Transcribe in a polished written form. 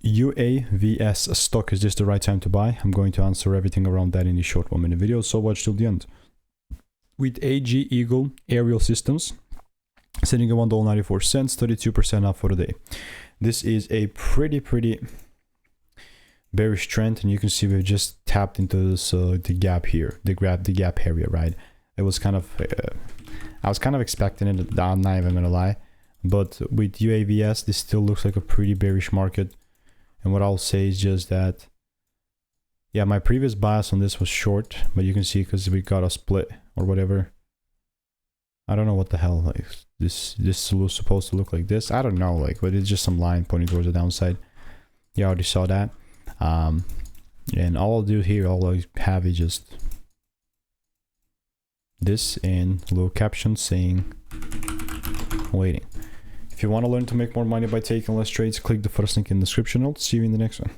UAVS stock, is this the right time to buy? I'm going to answer everything around that in this short 1-minute video, so watch till the end. With AG Eagle Aerial Systems sitting at $1.94, 32% up for the day. This is a pretty bearish trend, and you can see we've just tapped into this the gap here, the gap area, right? It was kind of I was kind of expecting it, I'm not even gonna lie, but with UAVS this still looks like a pretty bearish market. And what I'll say is just that, yeah, my previous bias on this was short, but you can see because we got a split or whatever. I don't know what the hell, like this was supposed to look like this. I don't know, like, but it's just some line pointing towards the downside. You already saw that. And all I'll do here, all I have is just this and a little caption saying waiting. If you want to learn to make more money by taking less trades, click the first link in the description. I'll see you in the next one.